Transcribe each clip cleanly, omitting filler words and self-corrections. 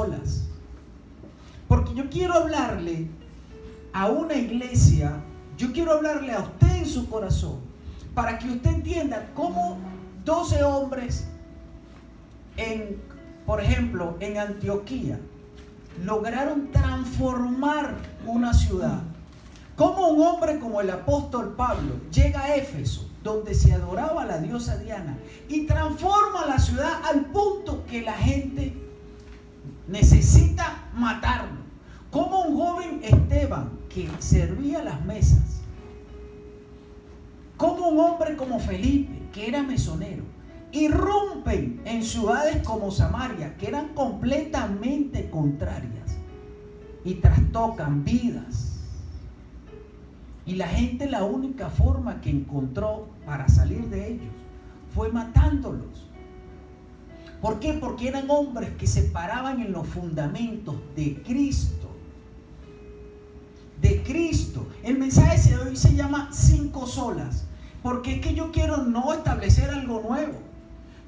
solas. Porque yo quiero hablarle a una iglesia, yo quiero hablarle a usted en su corazón, para que usted entienda cómo 12 hombres, por ejemplo, en Antioquía, lograron transformar una ciudad. Cómo un hombre como el apóstol Pablo llega a Éfeso, donde se adoraba a la diosa Diana, y transforma la ciudad al punto que la gente necesita matarlo. Como un joven Esteban que servía las mesas, como un hombre como Felipe que era mesonero, irrumpen en ciudades como Samaria, que eran completamente contrarias, y trastocan vidas. Y la gente, la única forma que encontró para salir de ellos fue matándolos. ¿Por qué? Porque eran hombres que se paraban en los fundamentos de Cristo. De Cristo. El mensaje de hoy se llama 5 solas, porque es que yo quiero no establecer algo nuevo.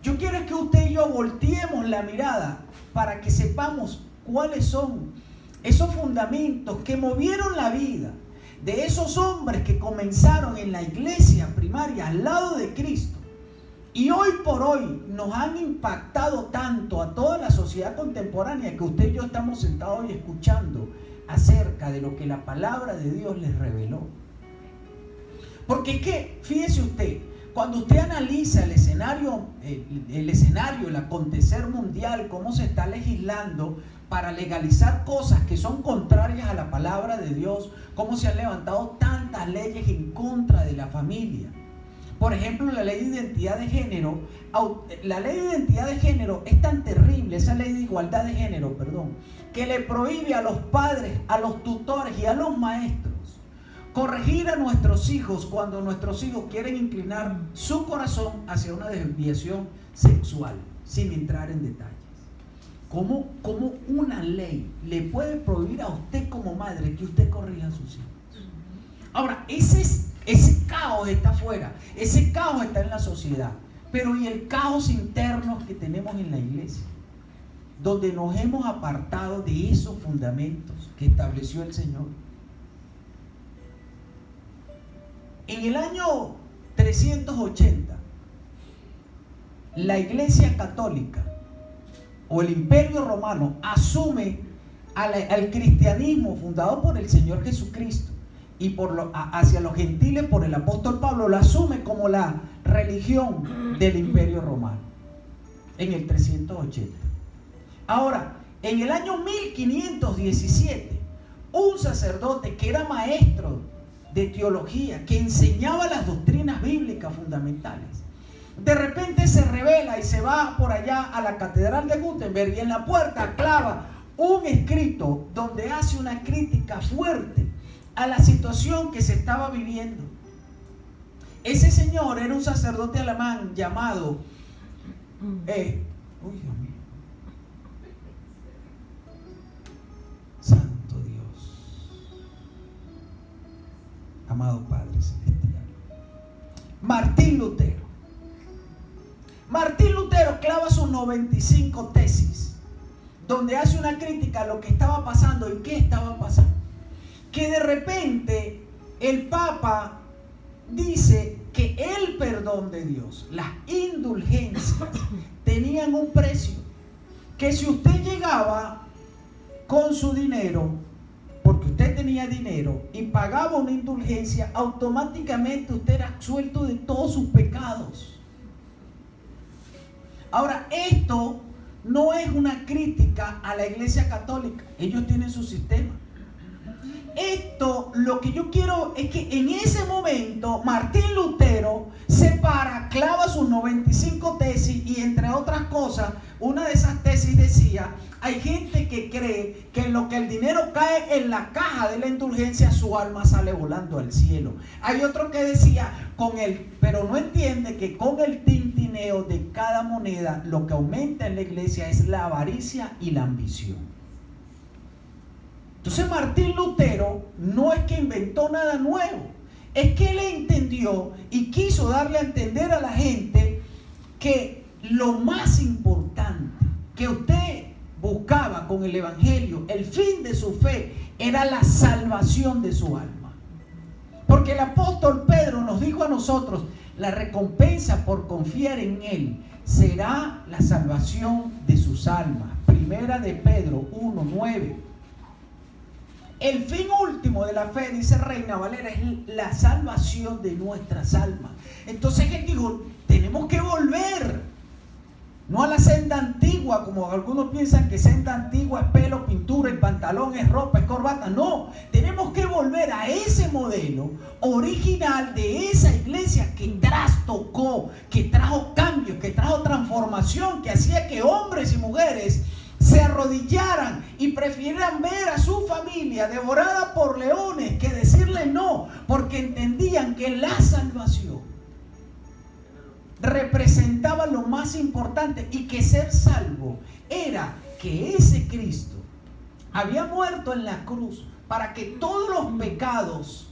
Yo quiero que usted y yo volteemos la mirada para que sepamos cuáles son esos fundamentos que movieron la vida de esos hombres que comenzaron en la iglesia primaria al lado de Cristo, y hoy por hoy nos han impactado tanto a toda la sociedad contemporánea, que usted y yo estamos sentados hoy escuchando acerca de lo que la palabra de Dios les reveló. Porque es que, fíjese usted, cuando usted analiza el escenario, el acontecer mundial, cómo se está legislando para legalizar cosas que son contrarias a la palabra de Dios, cómo se han levantado tantas leyes en contra de la familia. Por ejemplo, la ley de identidad de género. La ley de identidad de género es tan terrible, esa ley de igualdad de género, que le prohíbe a los padres, a los tutores y a los maestros corregir a nuestros hijos cuando nuestros hijos quieren inclinar su corazón hacia una desviación sexual, sin entrar en detalles. ¿Cómo una ley le puede prohibir a usted como madre que usted corrija a sus hijos? Ahora, ese caos está afuera, ese caos está en la sociedad, pero ¿y el caos interno que tenemos en la iglesia? Donde nos hemos apartado de esos fundamentos que estableció el Señor. En el año 380, la Iglesia Católica o el Imperio Romano asume al cristianismo fundado por el Señor Jesucristo y hacia los gentiles por el apóstol Pablo, lo asume como la religión del Imperio Romano en el 380. Ahora, en el año 1517, un sacerdote que era maestro de teología, que enseñaba las doctrinas bíblicas fundamentales, de repente se revela y se va por allá a la catedral de Gutenberg, y en la puerta clava un escrito donde hace una crítica fuerte a la situación que se estaba viviendo. Ese señor era un sacerdote alemán llamado Dios mío, Santo Dios, amado Padre Celestial, Martín Lutero. Martín Lutero clava sus 95 tesis, donde hace una crítica a lo que estaba pasando y qué estaba pasando. Que de repente el Papa dice que el perdón de Dios, las indulgencias, tenían un precio. Que si usted llegaba con su dinero, porque usted tenía dinero, y pagaba una indulgencia, automáticamente usted era absuelto de todos sus pecados. Ahora, esto no es una crítica a la Iglesia Católica. Ellos tienen su sistema. Esto, lo que yo quiero es que en ese momento Martín Lutero se para, clava sus 95 tesis, y entre otras cosas, una de esas tesis decía: hay gente que cree que en lo que el dinero cae en la caja de la indulgencia, su alma sale volando al cielo. Hay otro que decía, pero no entiende que con el tintineo de cada moneda, lo que aumenta en la iglesia es la avaricia y la ambición. Entonces Martín Lutero no es que inventó nada nuevo, es que él entendió y quiso darle a entender a la gente que lo más importante que usted buscaba con el evangelio, el fin de su fe era la salvación de su alma. Porque el apóstol Pedro nos dijo a nosotros, la recompensa por confiar en él será la salvación de sus almas. Primera de Pedro 1:9. El fin último de la fe, dice Reina Valera, es la salvación de nuestras almas. Entonces él dijo, tenemos que volver, no a la senda antigua, como algunos piensan que senda antigua es pelo, pintura, el pantalón es ropa, es corbata. No, tenemos que volver a ese modelo original de esa iglesia que trastocó, que trajo cambios, que trajo transformación, que hacía que hombres y mujeres se arrodillaran y prefirieran ver a su familia devorada por leones que decirle no, porque entendían que la salvación representaba lo más importante y que ser salvo era que ese Cristo había muerto en la cruz para que todos los pecados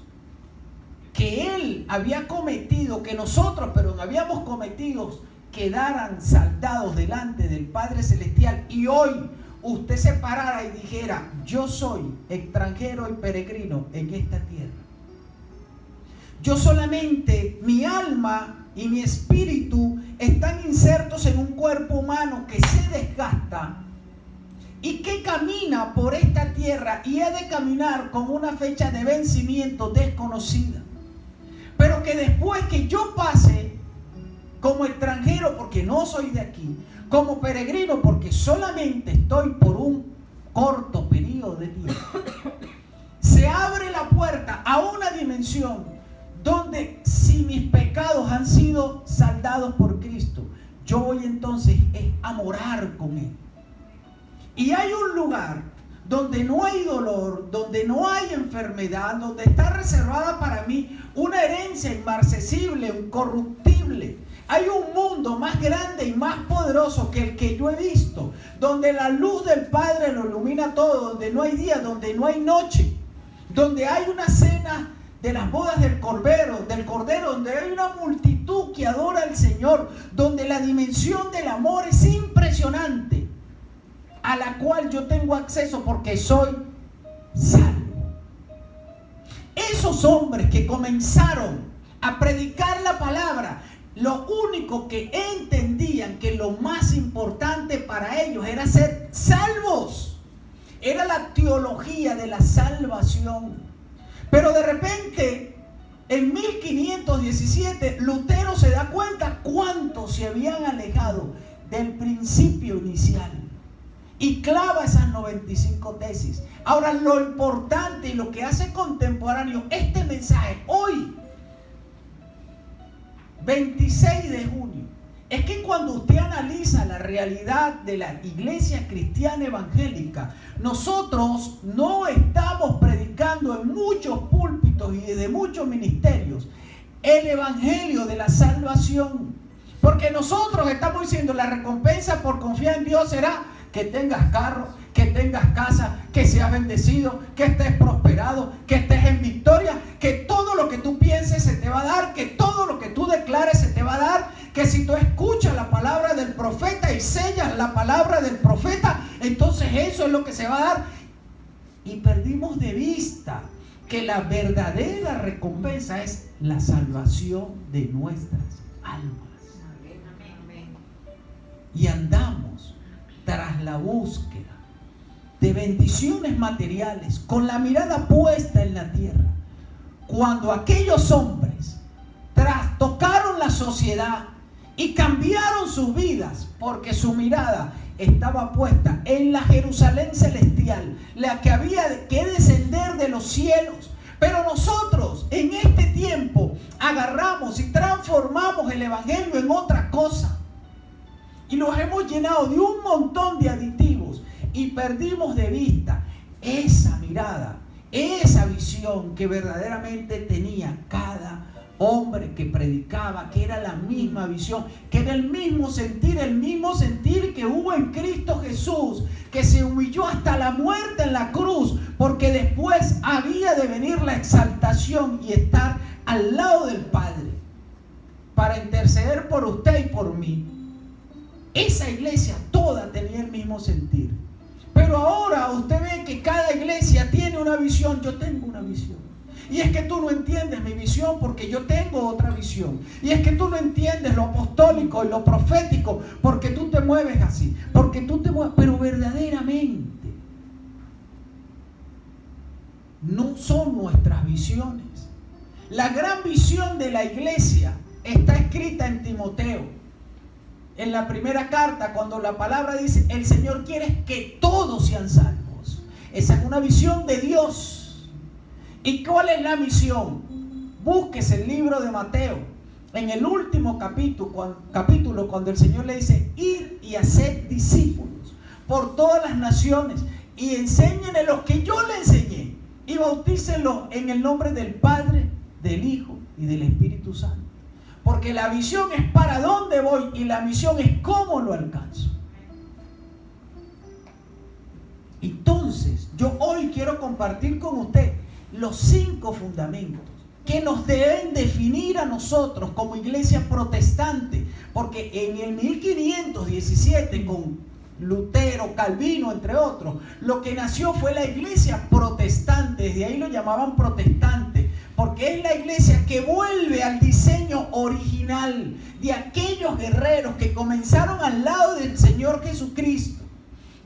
que Él había cometido, que nosotros pero no habíamos cometido, quedaran saldados delante del Padre Celestial. Y hoy usted se parara y dijera, yo soy extranjero y peregrino en esta tierra. Yo solamente, mi alma y mi espíritu están insertos en un cuerpo humano que se desgasta y que camina por esta tierra y ha de caminar con una fecha de vencimiento desconocida. Pero que después que yo pase como extranjero, porque no soy de aquí, como peregrino, porque solamente estoy por un corto periodo de tiempo, se abre la puerta a una dimensión donde si mis pecados han sido saldados por Cristo, yo voy entonces a morar con Él. Y hay un lugar donde no hay dolor, donde no hay enfermedad, donde está reservada para mí una herencia inmarcesible, incorruptible. Hay un mundo más grande y más poderoso que el que yo he visto, donde la luz del Padre lo ilumina todo, donde no hay día, donde no hay noche, donde hay una cena de las bodas del Cordero, donde hay una multitud que adora al Señor, donde la dimensión del amor es impresionante, a la cual yo tengo acceso porque soy salvo. Esos hombres que comenzaron a predicar la palabra, lo único que entendían que lo más importante para ellos era ser salvos, era la teología de la salvación. Pero de repente, en 1517, Lutero se da cuenta cuántos se habían alejado del principio inicial y clava esas 95 tesis. Ahora, lo importante y lo que hace contemporáneo este mensaje hoy, 26 de junio, es que cuando usted analiza la realidad de la iglesia cristiana evangélica, nosotros no estamos predicando en muchos púlpitos y de muchos ministerios el evangelio de la salvación, porque nosotros estamos diciendo la recompensa por confiar en Dios será que tengas carro, que tengas casa, que seas bendecido, que estés prosperado, que estés en victoria, que todo lo que tú pienses se te va a dar, que todo lo que tú declares se te va a dar, que si tú escuchas la palabra del profeta y sellas la palabra del profeta, entonces eso es lo que se va a dar. Y perdimos de vista que la verdadera recompensa es la salvación de nuestras almas. Y andamos tras la búsqueda de bendiciones materiales con la mirada puesta en la tierra, cuando aquellos hombres trastocaron la sociedad y cambiaron sus vidas porque su mirada estaba puesta en la Jerusalén celestial, la que había que descender de los cielos. Pero nosotros en este tiempo agarramos y transformamos el evangelio en otra cosa y nos hemos llenado de un montón de aditivos y perdimos de vista esa mirada, esa visión que verdaderamente tenía cada hombre que predicaba, que era la misma visión, que era el mismo sentir que hubo en Cristo Jesús, que se humilló hasta la muerte en la cruz, porque después había de venir la exaltación y estar al lado del Padre para interceder por usted y por mí. Esa iglesia toda tenía el mismo sentir. Pero ahora usted ve que cada iglesia tiene una visión. Yo tengo una visión. Y es que tú no entiendes mi visión porque yo tengo otra visión. Y es que tú no entiendes lo apostólico y lo profético porque tú te mueves así. Porque tú te mueves, pero verdaderamente no son nuestras visiones. La gran visión de la iglesia está escrita en Timoteo. En la primera carta, cuando la palabra dice, el Señor quiere que todos sean salvos. Esa es una visión de Dios. ¿Y cuál es la misión? Búsquese el libro de Mateo. En el último capítulo, cuando el Señor le dice, ir y hacer discípulos por todas las naciones y enséñenle lo que yo le enseñé y bautícenlo en el nombre del Padre, del Hijo y del Espíritu Santo. Porque la visión es para dónde voy y la misión es cómo lo alcanzo. Entonces, yo hoy quiero compartir con usted los 5 fundamentos que nos deben definir a nosotros como iglesia protestante. Porque en el 1517 con Lutero, Calvino, entre otros, lo que nació fue la iglesia protestante. Desde ahí lo llamaban protestante, porque es la iglesia que vuelve al diseño original de aquellos guerreros que comenzaron al lado del Señor Jesucristo,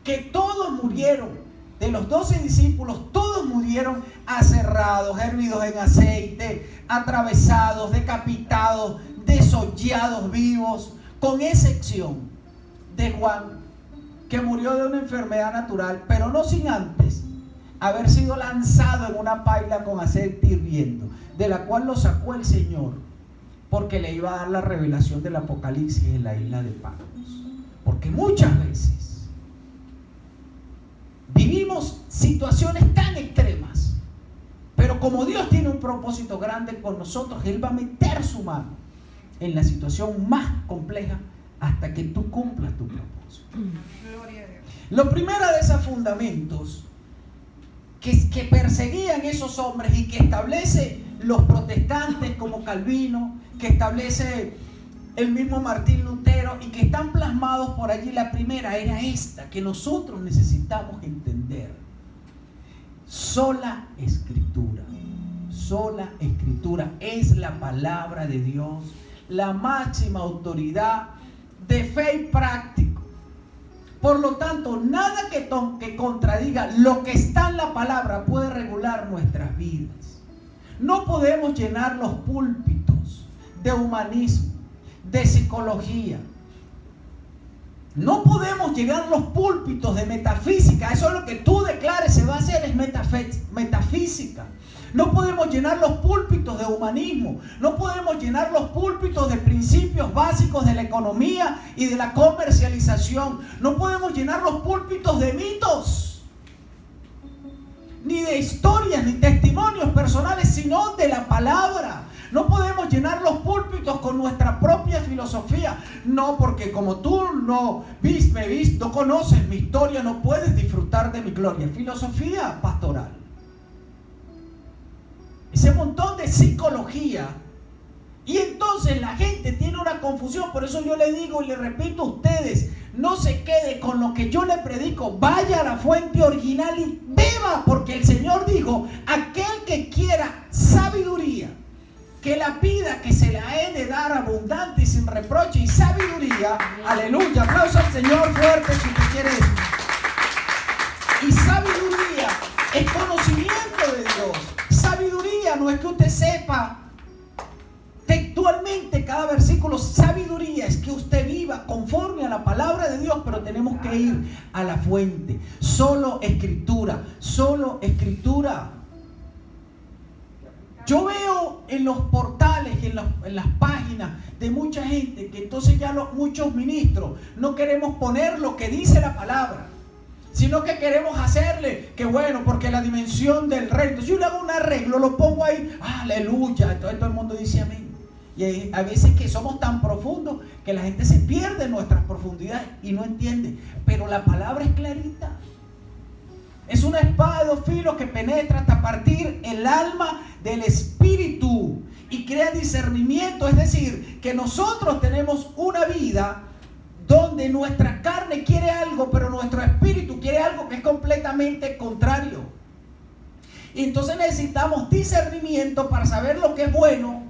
que todos murieron. De los 12 discípulos, todos murieron aserrados, hervidos en aceite, atravesados, decapitados, desollados vivos, con excepción de Juan, que murió de una enfermedad natural, pero no sin antes haber sido lanzado en una paila con aceite hirviendo, de la cual lo sacó el Señor, porque le iba a dar la revelación del Apocalipsis en la isla de Patmos. Porque muchas veces vivimos situaciones tan extremas, pero como Dios tiene un propósito grande con nosotros, Él va a meter su mano en la situación más compleja hasta que tú cumplas tu propósito. Gloria a Dios. Lo primero de esos fundamentos que perseguían esos hombres y que establece los protestantes como Calvino, que establece el mismo Martín Lutero y que están plasmados por allí, la primera era esta, que nosotros necesitamos entender. Sola escritura es la palabra de Dios, la máxima autoridad de fe y práctico. Por lo tanto, nada que contradiga lo que está en la palabra puede regular nuestras vidas. No podemos llenar los púlpitos de humanismo, de psicología. No podemos llegar a los púlpitos de metafísica. Eso es lo que tú declares se va a hacer, es metafísica. No podemos llenar los púlpitos de humanismo. No podemos llenar los púlpitos de principios básicos de la economía y de la comercialización. No podemos llenar los púlpitos de mitos, ni de historias, ni testimonios personales, sino de la palabra. No podemos llenar los púlpitos con nuestra propia filosofía. No, porque como tú no conoces mi historia, no puedes disfrutar de mi gloria. Filosofía pastoral. Ese montón de psicología. Y entonces la gente tiene una confusión. Por eso yo le digo y le repito a ustedes, no se quede con lo que yo le predico. Vaya a la fuente original y beba, porque el Señor dijo, aquel que quiera sabiduría, que la pida, que se la he de dar abundante y sin reproche, y sabiduría. Aleluya, aplauso al Señor fuerte si usted quiere decir. Y sabiduría es conocimiento de Dios. Sabiduría no es que usted sepa textualmente cada versículo. Sabiduría es que usted viva conforme a la palabra de Dios, pero tenemos que ir a la fuente. Solo escritura, solo escritura. Yo veo en los portales, en las páginas de mucha gente, que entonces ya muchos ministros no queremos poner lo que dice la palabra, sino que queremos hacerle que bueno, porque la dimensión del reino. Entonces yo le hago un arreglo, lo pongo ahí, aleluya, entonces todo el mundo dice amén. Y hay a veces que somos tan profundos que la gente se pierde en nuestras profundidades y no entiende, pero la palabra es clarita. Es una espada de dos filos que penetra hasta partir el alma del espíritu y crea discernimiento. Es decir, que nosotros tenemos una vida donde nuestra carne quiere algo, pero nuestro espíritu quiere algo que es completamente contrario. Y entonces necesitamos discernimiento para saber lo que es bueno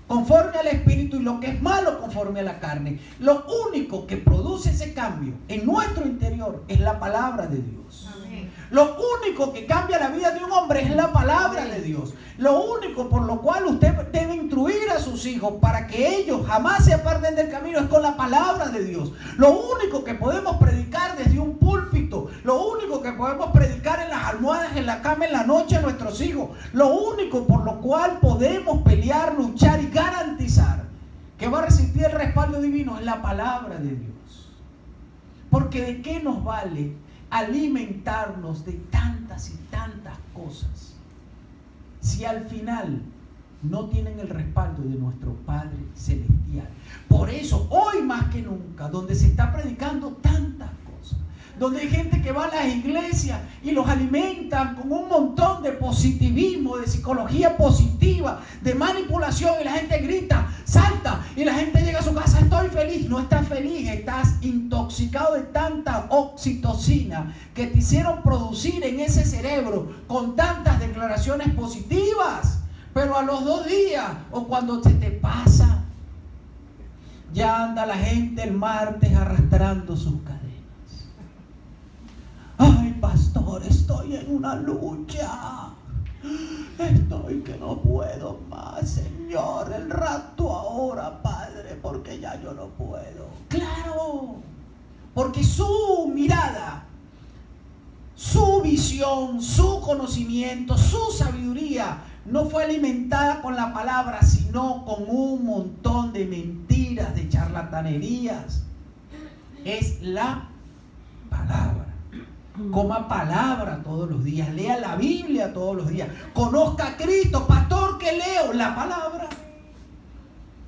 conforme al espíritu y lo que es malo conforme a la carne. Lo único que produce ese cambio en nuestro interior es la palabra de Dios. Amén. Lo único que cambia la vida de un hombre es la palabra de Dios. Lo único por lo cual usted debe instruir a sus hijos para que ellos jamás se aparten del camino es con la palabra de Dios. Lo único que podemos predicar desde un púlpito, lo único que podemos predicar en las almohadas, en la cama, en la noche a nuestros hijos, lo único por lo cual podemos pelear, luchar y garantizar que va a resistir el respaldo divino es la palabra de Dios. Porque ¿de qué nos vale alimentarnos de tantas y tantas cosas si al final no tienen el respaldo de nuestro Padre Celestial? Por eso, hoy más que nunca, donde se está predicando tantas cosas, donde hay gente que va a las iglesias y los alimentan con un montón de positivismo, de psicología positiva, de manipulación, y la gente grita, salta, y la gente llega a su casa, estoy feliz. No estás feliz, estás intoxicado de tanta oxitocina que te hicieron producir en ese cerebro con tantas declaraciones positivas, pero a los 2 días o cuando se te pasa, ya anda la gente el martes arrastrando sus cadenas. Ay, pastor, estoy en una lucha. Estoy que no puedo más, Señor. El rato ahora, Padre, porque ya yo no puedo. Claro, porque su mirada, su visión, su conocimiento, su sabiduría no fue alimentada con la palabra, sino con un montón de mentiras, de charlatanerías. Es la palabra. Coma palabra todos los días, lea la Biblia todos los días, conozca a Cristo. Pastor, ¿qué leo? La palabra.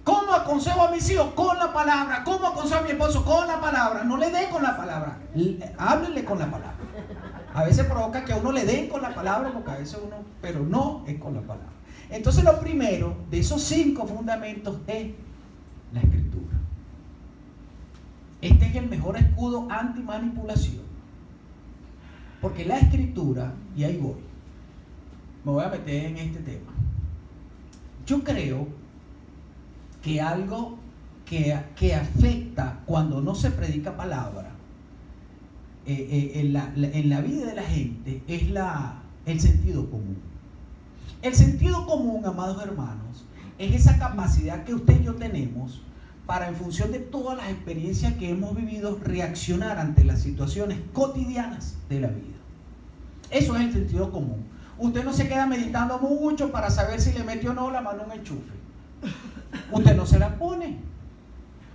¿Cómo aconsejo a mis hijos? Con la palabra. ¿Cómo aconsejo a mi esposo? Con la palabra. No le dé con la palabra, háblele con la palabra. A veces provoca que a uno le den con la palabra, porque a veces uno, pero no es con la palabra. Entonces lo primero de esos 5 fundamentos es la Escritura. Este es el mejor escudo anti-manipulación. Porque la Escritura, y ahí voy, me voy a meter en este tema. Yo creo que algo que afecta cuando no se predica palabra en la vida de la gente es el sentido común. El sentido común, amados hermanos, es esa capacidad que usted y yo tenemos para, en función de todas las experiencias que hemos vivido, reaccionar ante las situaciones cotidianas de la vida. Eso es el sentido común. Usted no se queda meditando mucho para saber si le metió o no la mano en un enchufe. Usted no se la pone.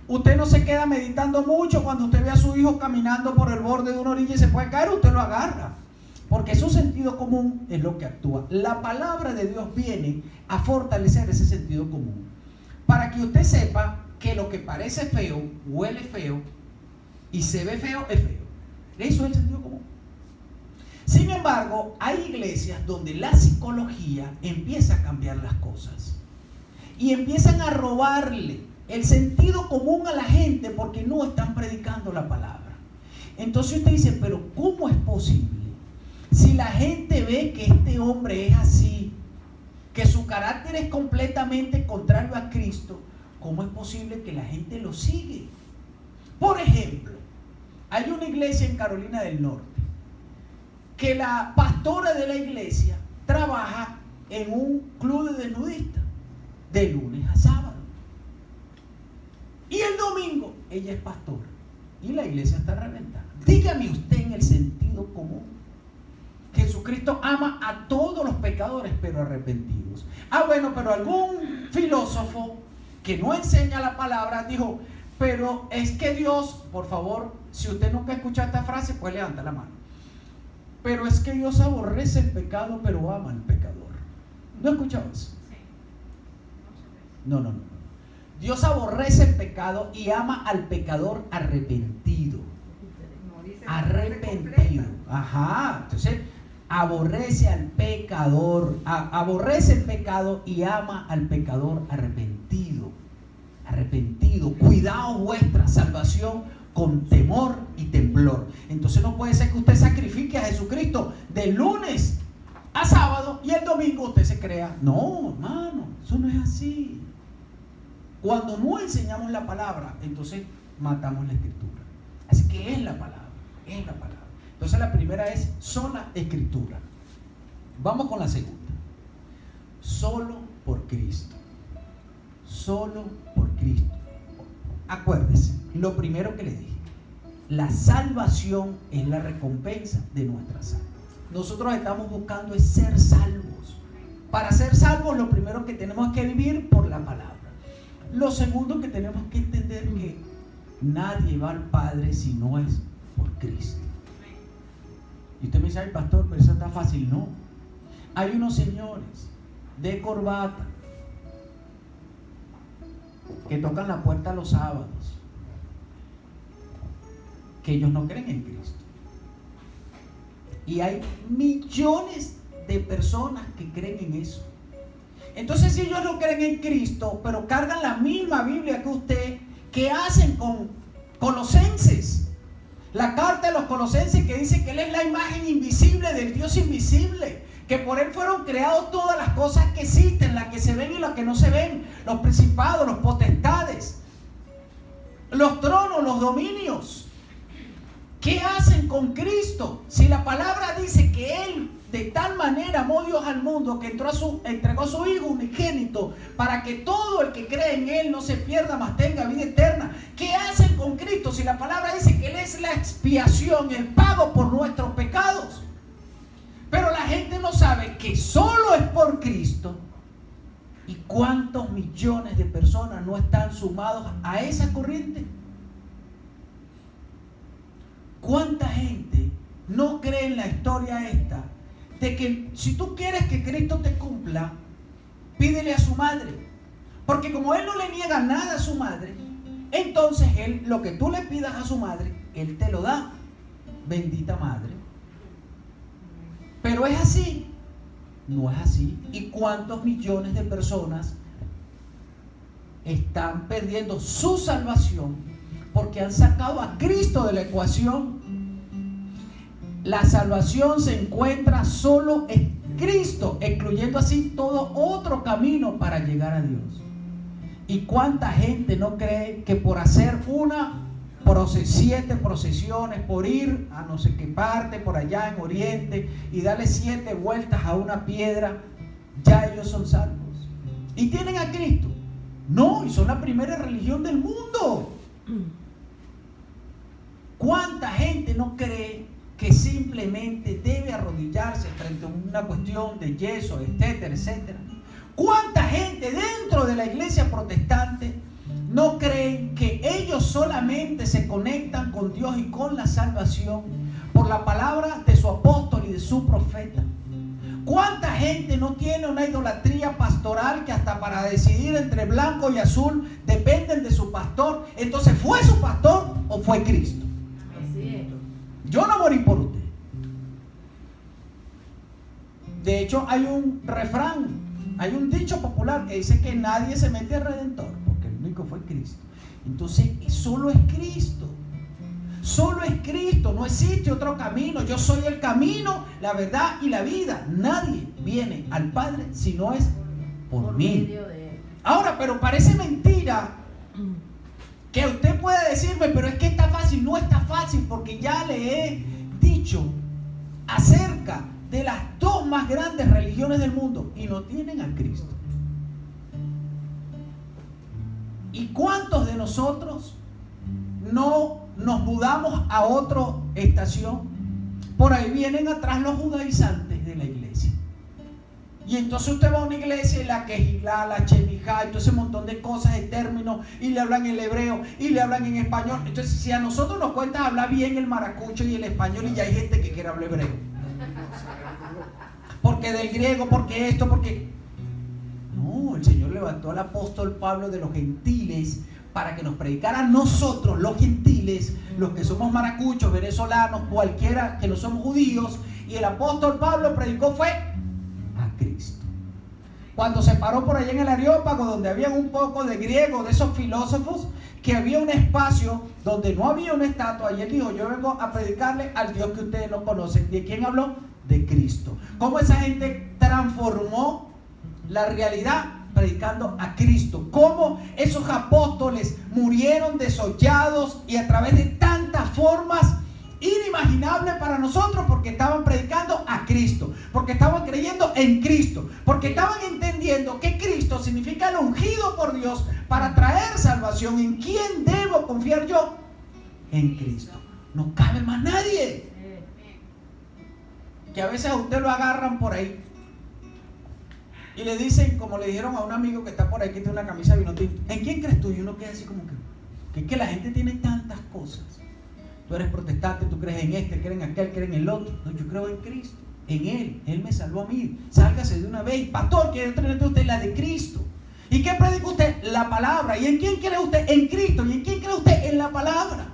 Usted no se queda meditando mucho cuando usted ve a su hijo caminando por el borde de una orilla y se puede caer, usted lo agarra. Porque su sentido común es lo que actúa. La palabra de Dios viene a fortalecer ese sentido común. Para que usted sepa que lo que parece feo, huele feo y se ve feo, es feo. Eso es el sentido común. Sin embargo, hay iglesias donde la psicología empieza a cambiar las cosas. Y empiezan a robarle el sentido común a la gente porque no están predicando la palabra. Entonces usted dice, pero ¿cómo es posible? Si la gente ve que este hombre es así, que su carácter es completamente contrario a Cristo, ¿cómo es posible que la gente lo sigue? Por ejemplo, hay una iglesia en Carolina del Norte que la pastora de la iglesia trabaja en un club de desnudistas de lunes a sábado. Y el domingo ella es pastora y la iglesia está reventada. Dígame usted en el sentido común. Jesucristo ama a todos los pecadores, pero arrepentidos. Bueno, pero algún filósofo que no enseña la palabra dijo, pero es que Dios, por favor, si usted nunca escucha esta frase, pues levanta la mano. Pero es que Dios aborrece el pecado, pero ama al pecador. ¿No he escuchado eso? No. Dios aborrece el pecado y ama al pecador arrepentido. Arrepentido. Ajá. Entonces, aborrece al pecador, aborrece el pecado y ama al pecador arrepentido. Arrepentido. Cuidaos vuestra salvación con temor y temblor. Entonces no puede ser que usted sacrifique a Jesucristo de lunes a sábado y el domingo usted se crea. No, hermano, eso no es así. Cuando no enseñamos la palabra, entonces matamos la escritura. Así que es la palabra, es la palabra. Entonces la primera es sola escritura. Vamos con la segunda. Solo por Cristo. Solo por Cristo. Acuérdese, lo primero que les dije. La salvación es la recompensa de nuestra salvación. Nosotros estamos buscando es ser salvos. Para ser salvos, lo primero que tenemos que vivir por la palabra. Lo segundo que tenemos que entender es que nadie va al Padre si no es por Cristo. Y usted me dice, ay pastor, pero eso está fácil. No. Hay unos señores de corbata que tocan la puerta los sábados, que ellos no creen en Cristo. Y hay millones de personas que creen en eso. Entonces, si ellos no creen en Cristo, pero cargan la misma Biblia que usted, ¿qué hacen con Colosenses? La carta de los Colosenses que dice que Él es la imagen invisible del Dios invisible, que por Él fueron creadas todas las cosas que existen, las que se ven y las que no se ven, los principados, los potestades, los tronos, los dominios. ¿Qué hacen con Cristo? Si la palabra dice que Él de tal manera amó Dios al mundo que entregó a su Hijo unigénito para que todo el que cree en Él no se pierda, mas tenga vida eterna. ¿Qué hacen con Cristo? Si la palabra dice que Él es la expiación, el pago por nuestros pecados. Pero la gente no sabe que solo es por Cristo. ¿Y cuántos millones de personas no están sumados a esa corriente? ¿Cuánta gente no cree en la historia esta de que si tú quieres que Cristo te cumpla, pídele a su madre? Porque como Él no le niega nada a su madre, entonces Él, lo que tú le pidas a su madre, Él te lo da. Bendita madre. Pero es así. No es así. ¿Y cuántos millones de personas están perdiendo su salvación porque han sacado a Cristo de la ecuación? La salvación se encuentra solo en Cristo, excluyendo así todo otro camino para llegar a Dios. ¿Y cuánta gente no cree que por hacer 7 procesiones, por ir a no sé qué parte, por allá en Oriente, y darle 7 vueltas a una piedra, ya ellos son salvos? ¿Y tienen a Cristo? No, y son la primera religión del mundo. ¿Cuánta gente no cree que simplemente debe arrodillarse frente a una cuestión de yeso, etcétera, etcétera? ¿Cuánta gente dentro de la iglesia protestante no creen que ellos solamente se conectan con Dios y con la salvación por la palabra de su apóstol y de su profeta? ¿Cuánta gente no tiene una idolatría pastoral que hasta para decidir entre blanco y azul dependen de su pastor? Entonces, ¿fue su pastor o fue Cristo? Yo no morí por usted. De hecho, hay un refrán, hay un dicho popular que dice que nadie se mete al Redentor, porque el único fue Cristo. Entonces, solo es Cristo. Solo es Cristo, no existe otro camino. Yo soy el camino, la verdad y la vida. Nadie viene al Padre si no es por mí. Ahora, pero parece mentira que usted pueda decirme, pero es que está fácil. No está fácil, porque ya le he dicho acerca de las 2 más grandes religiones del mundo y no tienen a Cristo. ¿Y cuántos de nosotros no nos mudamos a otra estación? Por ahí vienen atrás los judaizantes de la iglesia. Y entonces usted va a una iglesia y la quejilá, la chemijá, y todo ese montón de cosas, de términos, y le hablan el hebreo, y le hablan en español. Entonces, si a nosotros nos cuentan hablar bien el maracucho y el español, y ya hay gente que quiere hablar hebreo. Porque del griego, porque esto, porque... No, el Señor levantó al apóstol Pablo de los gentiles para que nos predicara a nosotros, los gentiles, los que somos maracuchos, venezolanos, cualquiera que no somos judíos. Y el apóstol Pablo predicó fue a Cristo. Cuando se paró por allá en el Areópago, donde había un poco de griego, de esos filósofos, que había un espacio donde no había una estatua, y él dijo: yo vengo a predicarle al Dios que ustedes no conocen. ¿De quién habló? De Cristo. ¿Cómo esa gente transformó la realidad? Predicando a Cristo. Cómo esos apóstoles murieron desollados y a través de tantas formas inimaginables para nosotros, porque estaban predicando a Cristo, porque estaban creyendo en Cristo, porque estaban entendiendo que Cristo significa el ungido por Dios para traer salvación. ¿En quién debo confiar yo? En Cristo. No cabe más nadie. Que a veces a usted lo agarran por ahí y le dicen, como le dijeron a un amigo que está por ahí, que tiene una camisa de vino tinto: ¿en quién crees tú? Y uno queda así como que es que la gente tiene tantas cosas. Tú eres protestante, tú crees en este, crees en aquel, crees en el otro. No, yo creo en Cristo, en Él me salvó a mí. Sálgase de una vez. Pastor, ¿quiere tener usted la de Cristo? ¿Y qué predica usted? La palabra. ¿Y en quién cree usted? En Cristo. ¿Y en quién cree usted? En la palabra.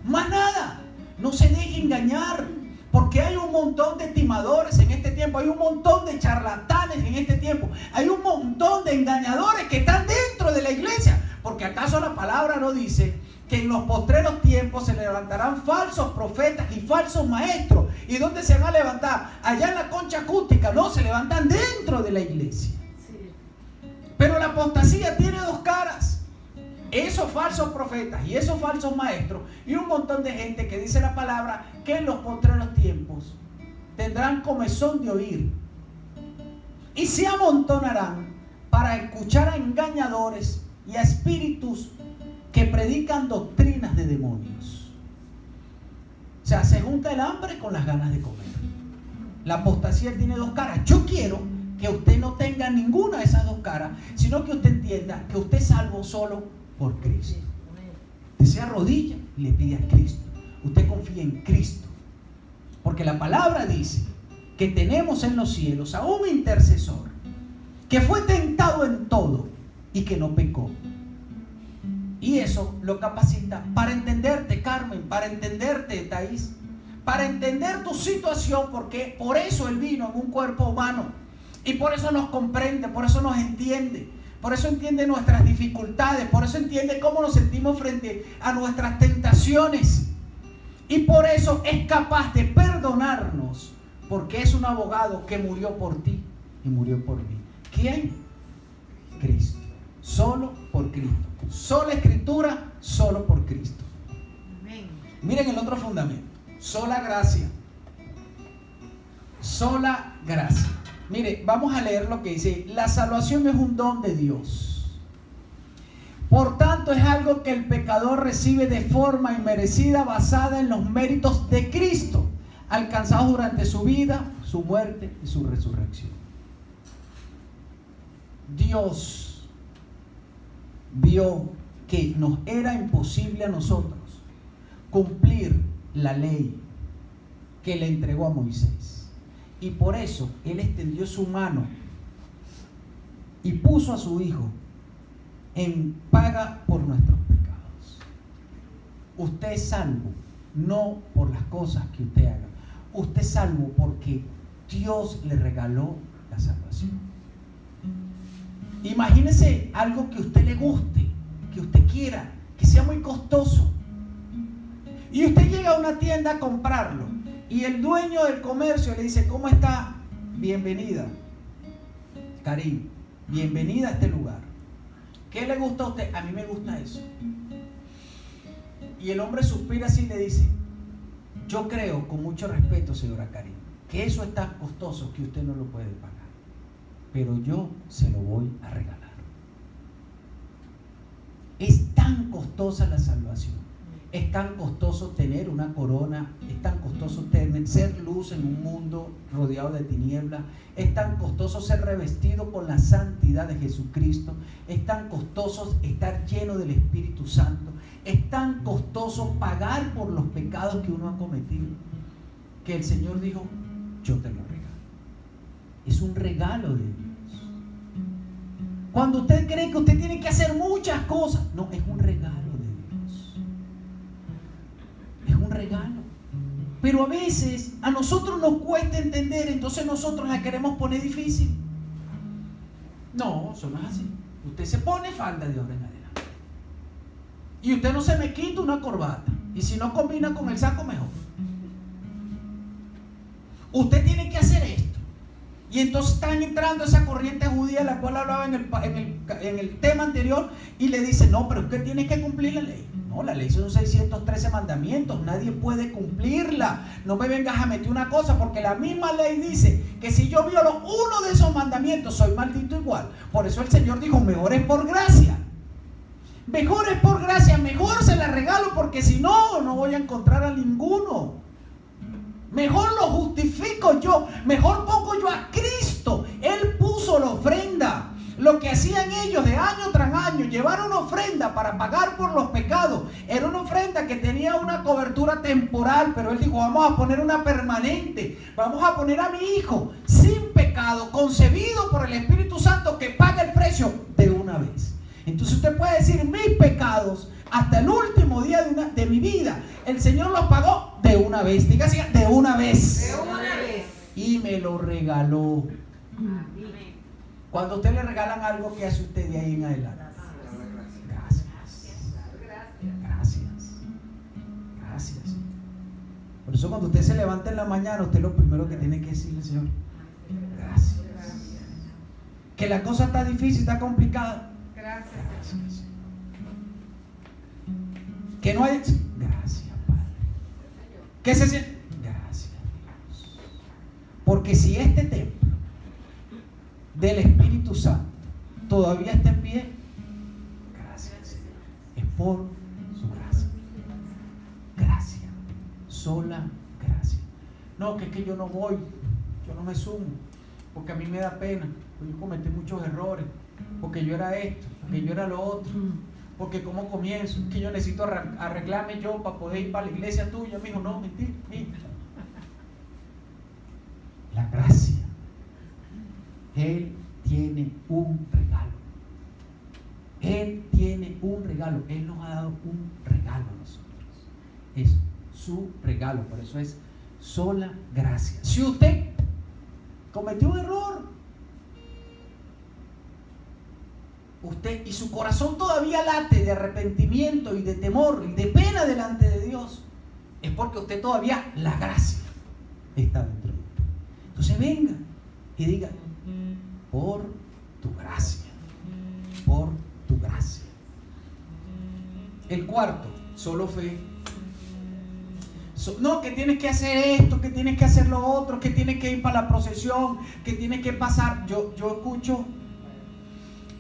Más nada. No se deje engañar, porque hay un montón de timadores en este tiempo, hay un montón de charlatanes en este tiempo, hay un montón de engañadores que están dentro de la iglesia. Porque ¿acaso la palabra no dice que en los postreros tiempos se levantarán falsos profetas y falsos maestros? ¿Y dónde se van a levantar? Allá en la concha acústica. No, se levantan dentro de la iglesia. Sí. Pero la apostasía tiene dos caras. Esos falsos profetas y esos falsos maestros, y un montón de gente que dice la palabra que en los postreros tiempos tendrán comezón de oír y se amontonarán para escuchar a engañadores y a espíritus que predican doctrinas de demonios. O sea, se junta el hambre con las ganas de comer. La apostasía tiene dos caras. Yo quiero que usted no tenga ninguna de esas dos caras, sino que usted entienda que usted es salvo solo por Cristo. Usted se arrodilla y le pide a Cristo. Usted confía en Cristo, porque la palabra dice que tenemos en los cielos a un intercesor que fue tentado en todo y que no pecó. Y eso lo capacita para entenderte, Carmen, para entenderte, Thaís, para entender tu situación, porque por eso Él vino en un cuerpo humano y por eso nos comprende, por eso nos entiende, por eso entiende nuestras dificultades, por eso entiende cómo nos sentimos frente a nuestras tentaciones, y por eso es capaz de perdonarnos, porque es un abogado que murió por ti y murió por mí. ¿Quién? Cristo. Solo por Cristo. Sola escritura, solo por Cristo. Amén. Miren el otro fundamento: sola gracia. Sola gracia. Mire, vamos a leer lo que dice: la salvación es un don de Dios. Por tanto, es algo que el pecador recibe de forma inmerecida, basada en los méritos de Cristo, alcanzados durante su vida, su muerte y su resurrección. Dios vio que nos era imposible a nosotros cumplir la ley que le entregó a Moisés, y por eso Él extendió su mano y puso a su Hijo en paga por nuestros pecados. Usted es salvo no por las cosas que usted haga. Usted es salvo porque Dios le regaló la salvación. Imagínese algo que a usted le guste, que usted quiera, que sea muy costoso, y usted llega a una tienda a comprarlo, y el dueño del comercio le dice: ¿cómo está? Bienvenida, Karim, bienvenida a este lugar. ¿Qué le gusta a usted? A mí me gusta eso. Y el hombre suspira así y le dice: yo creo, con mucho respeto, señora Karim, que eso es tan costoso que usted no lo puede pagar, pero yo se lo voy a regalar. Es tan costosa la salvación, es tan costoso tener una corona, es tan costoso ser luz en un mundo rodeado de tinieblas, es tan costoso ser revestido con la santidad de Jesucristo, es tan costoso estar lleno del Espíritu Santo, es tan costoso pagar por los pecados que uno ha cometido, que el Señor dijo: yo te lo regalo. Es un regalo de Dios. Cuando usted cree que usted tiene que hacer muchas cosas, no, es un regalo de Dios. Es un regalo. Pero a veces a nosotros nos cuesta entender, entonces nosotros la queremos poner difícil. No, eso no es así. Usted se pone falda de ahora en adelante. Y usted no se me quita una corbata. Y si no combina con el saco, mejor. Usted tiene que hacer esto. Y entonces están entrando esa corriente judía de la cual hablaba en el tema anterior, y le dice, no, pero usted tiene que cumplir la ley. No, la ley son 613 mandamientos, nadie puede cumplirla. No me vengas a meter una cosa, porque la misma ley dice que si yo violo uno de esos mandamientos, soy maldito igual. Por eso el Señor dijo, mejor es por gracia. Mejor es por gracia, mejor se la regalo, porque si no, no voy a encontrar a ninguno. Mejor lo justifico yo, mejor pongo yo a Cristo. Él puso la ofrenda. Lo que hacían ellos de año tras año, llevar una ofrenda para pagar por los pecados, era una ofrenda que tenía una cobertura temporal, pero Él dijo, vamos a poner una permanente. Vamos a poner a mi Hijo sin pecado, concebido por el Espíritu Santo, que paga el precio de una vez. Entonces usted puede decir, mis pecados hasta el último día de mi vida, el Señor los pagó de una vez. Diga así, de una vez. De una vez. Y me lo regaló. Cuando a usted le regalan algo, ¿qué hace usted de ahí en adelante? Gracias. Gracias. Por eso cuando usted se levanta en la mañana, usted lo primero que tiene que decirle, Señor, gracias. Que la cosa está difícil, está complicada. Gracias. Que no hay... Gracias, Padre. ¿Qué se siente? Gracias, Dios. Porque si este templo del Espíritu Santo todavía está en pie, gracias, es por su gracia. Gracias, sola gracia. No, que es que yo no voy, yo no me sumo, porque a mí me da pena, porque yo cometí muchos errores, porque yo era esto, porque yo era lo otro, porque cómo comienzo, que yo necesito arreglarme yo para poder ir para la iglesia tuya. Me dijo, no, mentira. La gracia. Él tiene un regalo. Él tiene un regalo. Él nos ha dado un regalo a nosotros. Es su regalo. Por eso es sola gracia. Si usted cometió un error, usted y su corazón todavía late de arrepentimiento y de temor y de pena delante de Dios, es porque usted todavía la gracia está dentro de usted. Entonces venga y diga, por tu gracia, por tu gracia. El cuarto, solo fe. No, que tienes que hacer esto, que tienes que hacer lo otro, que tienes que ir para la procesión, que tienes que pasar. Yo escucho,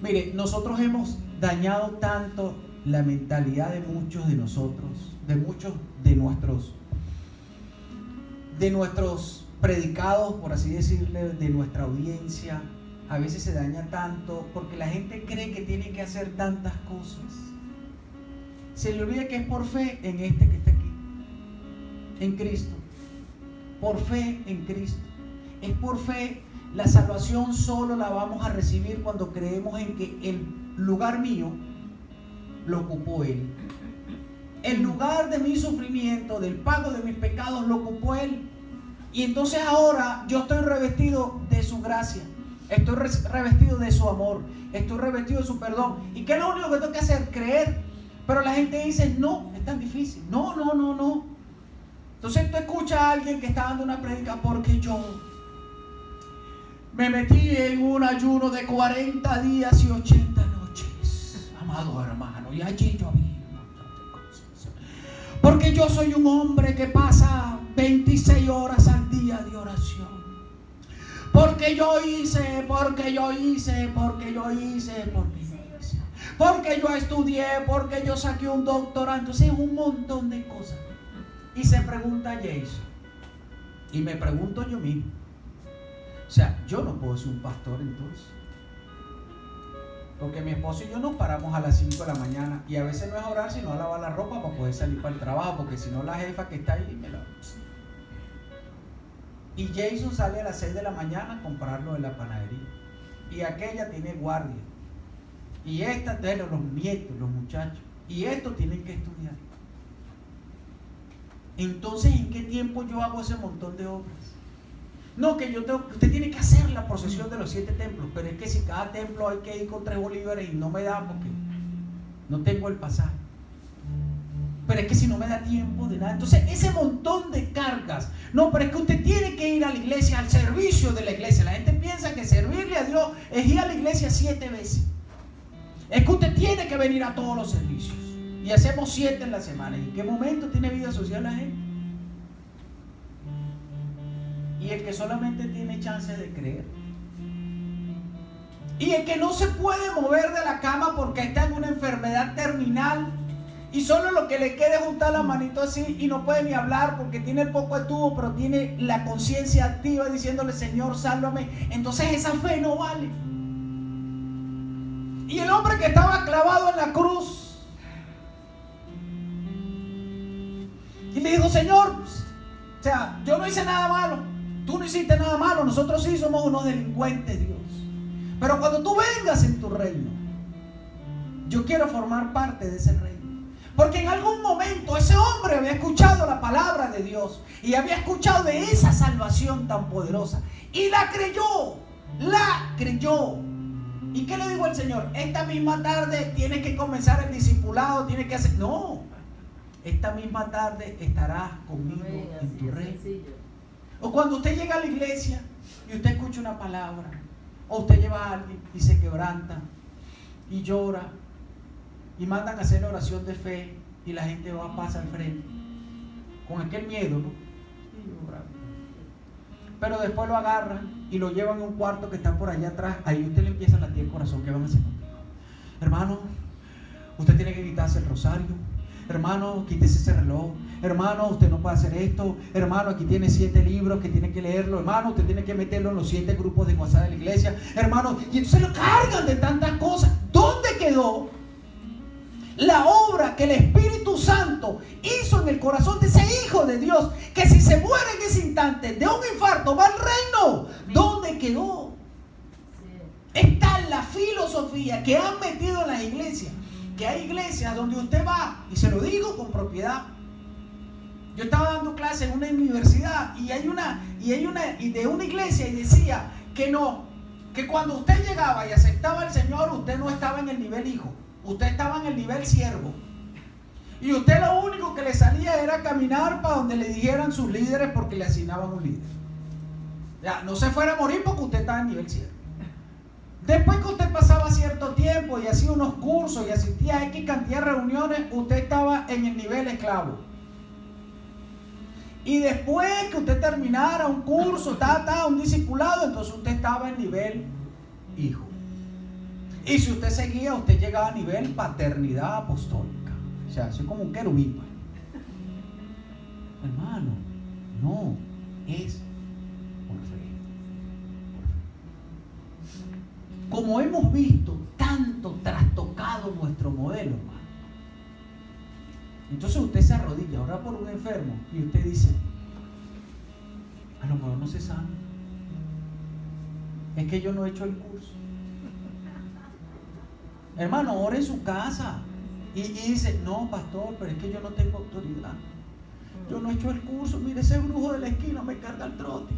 mire, nosotros hemos dañado tanto la mentalidad de muchos de nosotros, de muchos de nuestros predicados, por así decirle, de nuestra audiencia. A veces se daña tanto porque la gente cree que tiene que hacer tantas cosas. Se le olvida que es por fe en este que está aquí, en Cristo. Por fe en Cristo. Es por fe. La salvación solo la vamos a recibir cuando creemos en que el lugar mío lo ocupó Él. El lugar de mi sufrimiento, del pago de mis pecados, lo ocupó Él. Y entonces ahora yo estoy revestido de su gracia. Estoy revestido de su amor. Estoy revestido de su perdón. ¿Y qué es lo único que tengo que hacer? Creer. Pero la gente dice, no, es tan difícil. No. Entonces tú escuchas a alguien que está dando una prédica, porque yo me metí en un ayuno de 40 días y 80 noches, amado hermano, y allí yo vi un montón de cosas. Porque yo soy un hombre que pasa 26 horas al día de oración. Porque yo hice. Porque yo estudié, porque yo saqué un doctorado. Entonces un montón de cosas. Y se pregunta Jason, y me pregunto yo mismo, o sea, yo no puedo ser un pastor entonces, porque mi esposo y yo nos paramos a las 5 de la mañana, y a veces no es orar sino a lavar la ropa para poder salir para el trabajo, porque si no la jefa que está ahí me la... Y Jason sale a las 6 de la mañana a comprarlo de la panadería, y aquella tiene guardia, y esta tiene los nietos, los muchachos, y estos tienen que estudiar. Entonces, ¿en qué tiempo yo hago ese montón de obras? No, que usted tiene que hacer la procesión de los 7 templos, pero es que si cada templo hay que ir con 3 bolívares y no me da porque no tengo el pasaje. Pero es que si no me da tiempo de nada. Entonces ese montón de cargas. No, pero es que usted tiene que ir a la iglesia, al servicio de la iglesia. La gente piensa que servirle a Dios es ir a la iglesia 7 veces. Es que usted tiene que venir a todos los servicios. Y hacemos 7 en la semana. ¿Y en qué momento tiene vida social la gente? Y el que solamente tiene chance de creer. Y el que no se puede mover de la cama porque está en una enfermedad terminal. Y solo lo que le queda es juntar la manito así y no puede ni hablar porque tiene el poco de tubo, pero tiene la conciencia activa diciéndole: Señor, sálvame. Entonces esa fe no vale. Y el hombre que estaba clavado en la cruz y le dijo: Señor, o sea, yo no hice nada malo, tú no hiciste nada malo, nosotros sí somos unos delincuentes, Dios. Pero cuando tú vengas en tu reino, yo quiero formar parte de ese reino. Porque en algún momento ese hombre había escuchado la palabra de Dios y había escuchado de esa salvación tan poderosa y la creyó. ¿Y qué le dijo el Señor? Esta misma tarde tienes que comenzar el discipulado, tienes que hacer... No, esta misma tarde estarás conmigo en tu reino. O cuando usted llega a la iglesia y usted escucha una palabra, o usted lleva a alguien y se quebranta y llora, y mandan a hacer la oración de fe y la gente pasa al frente con aquel miedo, ¿no? Pero después lo agarran y lo llevan a un cuarto que está por allá atrás. Ahí usted le empieza a latir el corazón. ¿Qué van a hacer contigo? Hermano, usted tiene que quitarse el rosario. Hermano, quítese ese reloj. Hermano, usted no puede hacer esto. Hermano, aquí tiene 7 libros que tiene que leerlo. Hermano, usted tiene que meterlo en los 7 grupos de WhatsApp de la iglesia. Hermano, y entonces lo cargan de tantas cosas. ¿Dónde quedó la obra que el Espíritu Santo hizo en el corazón de ese Hijo de Dios, que si se muere en ese instante de un infarto va al reino? ¿Dónde quedó? Está la filosofía que han metido en las iglesias, que hay iglesias donde usted va, y se lo digo con propiedad. Yo estaba dando clase en una universidad y de una iglesia, y decía que no, que cuando usted llegaba y aceptaba al Señor, usted no estaba en el nivel hijo. Usted estaba en el nivel siervo. Y usted lo único que le salía era caminar para donde le dijeran sus líderes, porque le asignaban un líder. Ya, no se fuera a morir porque usted estaba en nivel siervo. Después que usted pasaba cierto tiempo y hacía unos cursos y asistía a X cantidad de reuniones, usted estaba en el nivel esclavo. Y después que usted terminara un curso, un discipulado, entonces usted estaba en nivel hijo. Y si usted seguía, usted llegaba a nivel paternidad apostólica. O sea, soy como un querubín. Hermano, no es por fe. Como hemos visto, tanto trastocado nuestro modelo, hermano. Entonces usted se arrodilla, ora por un enfermo y usted dice: a lo mejor no se sana. Es que yo no he hecho el curso. Hermano, ora en su casa y dice: no, pastor, pero es que yo no tengo autoridad. Yo no he hecho el curso. Mire, ese brujo de la esquina me carga el trote.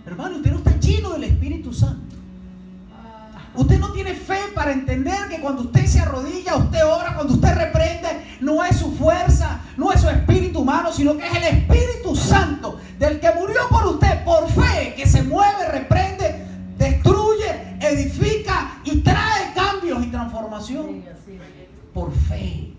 Hermano, usted no está lleno del Espíritu Santo. Usted no tiene fe para entender que cuando usted se arrodilla, usted ora, cuando usted reprende, no es su fuerza, no es su espíritu humano, sino que es el Espíritu Santo del que murió por usted, por fe, que se mueve, reprende, destruye, edifica y trae cambios y transformación. Por fe.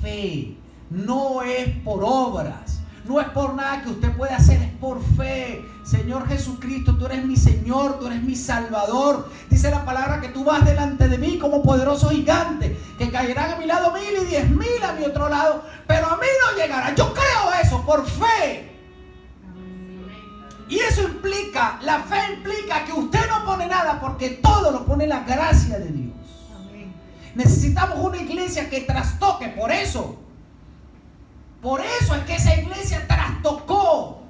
Fe. No es por obras. No es por nada que usted pueda hacer, es por fe. Señor Jesucristo, tú eres mi Señor, tú eres mi Salvador. Dice la palabra que tú vas delante de mí como poderoso gigante, que caerán a mi lado 1000 y 10,000 a mi otro lado, pero a mí no llegará. Yo creo eso por fe. Y eso implica, la fe implica que usted no pone nada, porque todo lo pone la gracia de Dios. Necesitamos una iglesia que trastoque. Por eso es que esa iglesia trastocó.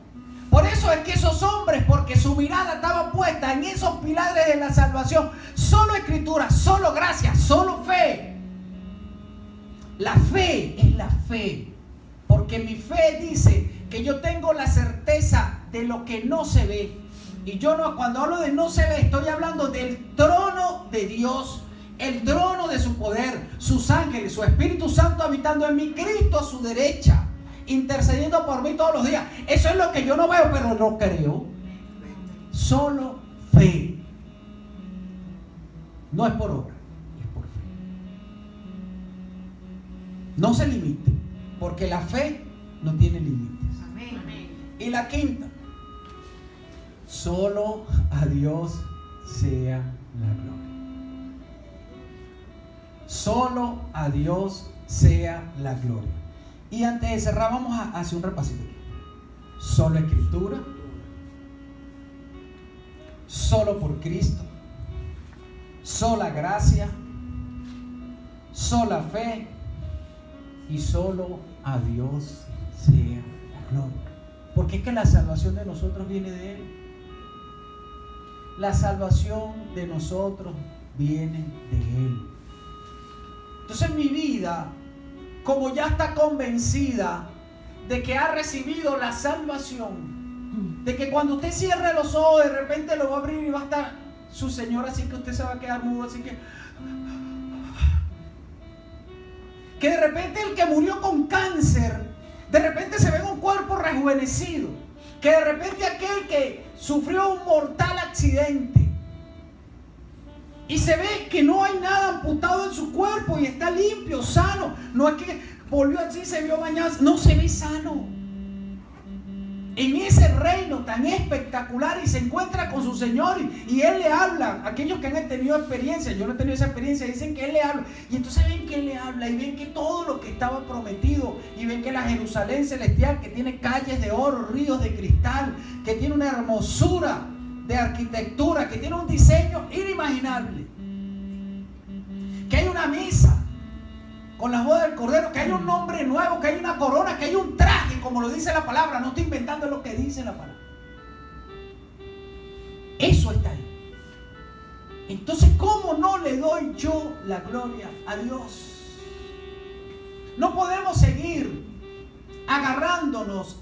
Por eso es que esos hombres, porque su mirada estaba puesta en esos pilares de la salvación, solo escritura, solo gracia, solo fe. La fe es la fe, porque mi fe dice que yo tengo la certeza de lo que no se ve. Y yo no, cuando hablo de no se ve, estoy hablando del trono de Dios, el trono de su poder, sus ángeles, su Espíritu Santo habitando en mí, Cristo a su derecha, intercediendo por mí todos los días. Eso es lo que yo no veo, pero no creo. Solo fe. No es por obra, es por fe. No se limite, porque la fe no tiene límites. Amén. Y la quinta, solo a Dios sea la gloria. Solo a Dios sea la gloria. Y antes de cerrar, vamos a hacer un repasito. Solo Escritura, solo por Cristo, sola gracia, sola fe y solo a Dios sea la gloria. Porque es que la salvación de nosotros viene de Él. La salvación de nosotros viene de Él. Entonces mi vida, como ya está convencida de que ha recibido la salvación, de que cuando usted cierre los ojos, de repente lo va a abrir y va a estar su Señor, así que usted se va a quedar mudo, así que de repente el que murió con cáncer, de repente se ve en un cuerpo rejuvenecido, que de repente aquel que sufrió un mortal accidente y se ve que no hay nada amputado en su cuerpo y está limpio, sano, no es que volvió así, se vio bañado, no, se ve sano en ese reino tan espectacular y se encuentra con su Señor y Él le habla. Aquellos que han tenido experiencia, yo no he tenido esa experiencia, dicen que Él le habla y entonces ven que Él le habla y ven que todo lo que estaba prometido y ven que la Jerusalén celestial, que tiene calles de oro, ríos de cristal, que tiene una hermosura de arquitectura, que tiene un diseño inimaginable, que hay una misa con las bodas del Cordero, que hay un nombre nuevo, que hay una corona, que hay un traje, como lo dice la palabra. No estoy inventando lo que dice la palabra. Eso está ahí. Entonces, ¿cómo no le doy yo la gloria a Dios? No podemos seguir agarrándonos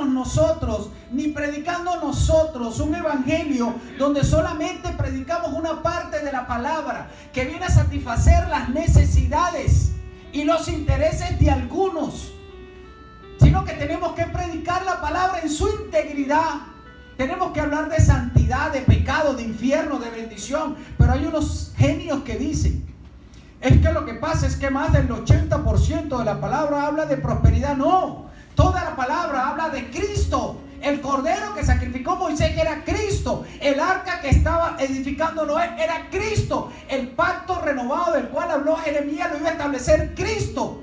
nosotros, ni predicando nosotros un evangelio donde solamente predicamos una parte de la palabra que viene a satisfacer las necesidades y los intereses de algunos, sino que tenemos que predicar la palabra en su integridad. Tenemos que hablar de santidad, de pecado, de infierno, de bendición. Pero hay unos genios que dicen: es que lo que pasa es que más del 80% de la palabra habla de prosperidad. No, toda la palabra habla de Cristo. El cordero que sacrificó Moisés era Cristo. El arca que estaba edificando Noé era Cristo. El pacto renovado del cual habló Jeremías lo iba a establecer Cristo.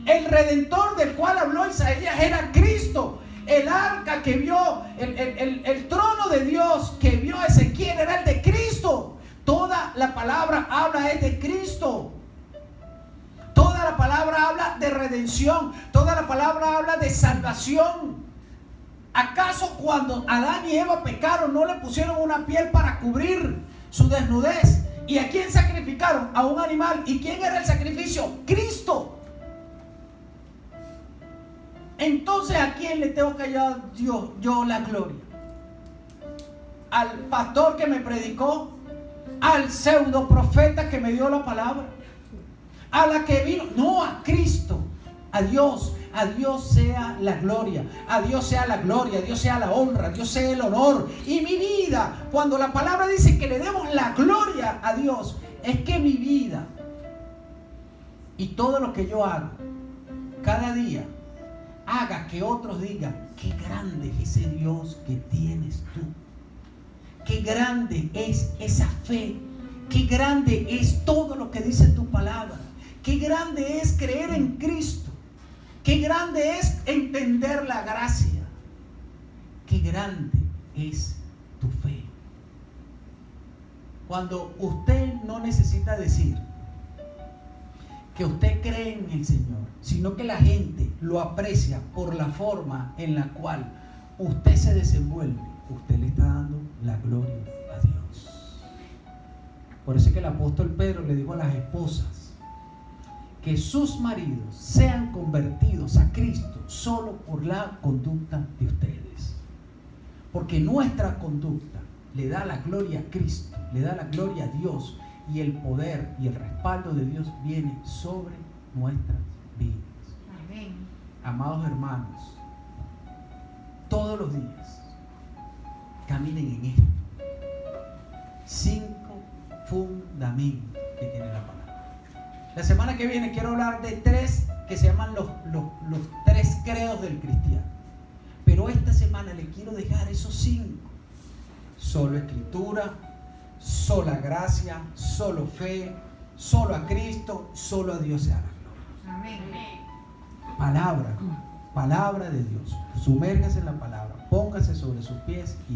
El redentor del cual habló Isaías era Cristo. El arca que vio, el trono de Dios que vio Ezequiel era el de Cristo. Toda la palabra habla es de Cristo. Toda la palabra habla de redención. Toda la palabra habla de salvación. ¿Acaso cuando Adán y Eva pecaron no le pusieron una piel para cubrir su desnudez? ¿Y a quién sacrificaron? A un animal. ¿Y quién era el sacrificio? Cristo. Entonces, ¿a quién le tengo que dar yo la gloria? ¿Al pastor que me predicó? ¿Al pseudo profeta que me dio la palabra? ¿A la que vino? No, a Cristo, a Dios. A Dios sea la gloria, a Dios sea la gloria, a Dios sea la honra, a Dios sea el honor. Y mi vida, cuando la palabra dice que le demos la gloria a Dios, es que mi vida y todo lo que yo hago cada día haga que otros digan: qué grande es ese Dios que tienes tú, qué grande es esa fe, qué grande es todo lo que dice tu palabra, qué grande es creer en Cristo. Qué grande es entender la gracia. Qué grande es tu fe. Cuando usted no necesita decir que usted cree en el Señor, sino que la gente lo aprecia por la forma en la cual usted se desenvuelve, usted le está dando la gloria a Dios. Por eso es que el apóstol Pedro le dijo a las esposas que sus maridos sean convertidos a Cristo solo por la conducta de ustedes. Porque nuestra conducta le da la gloria a Cristo, le da la gloria a Dios, y el poder y el respaldo de Dios viene sobre nuestras vidas. Amén. Amados hermanos, todos los días caminen en esto. 5 fundamentos que tiene la palabra. La semana que viene quiero hablar de 3 que se llaman los 3 credos del cristiano. Pero esta semana le quiero dejar esos 5. Solo escritura, sola gracia, solo fe, solo a Cristo, solo a Dios sea la gloria. Amén. Palabra de Dios. Sumérgase en la palabra, póngase sobre sus pies y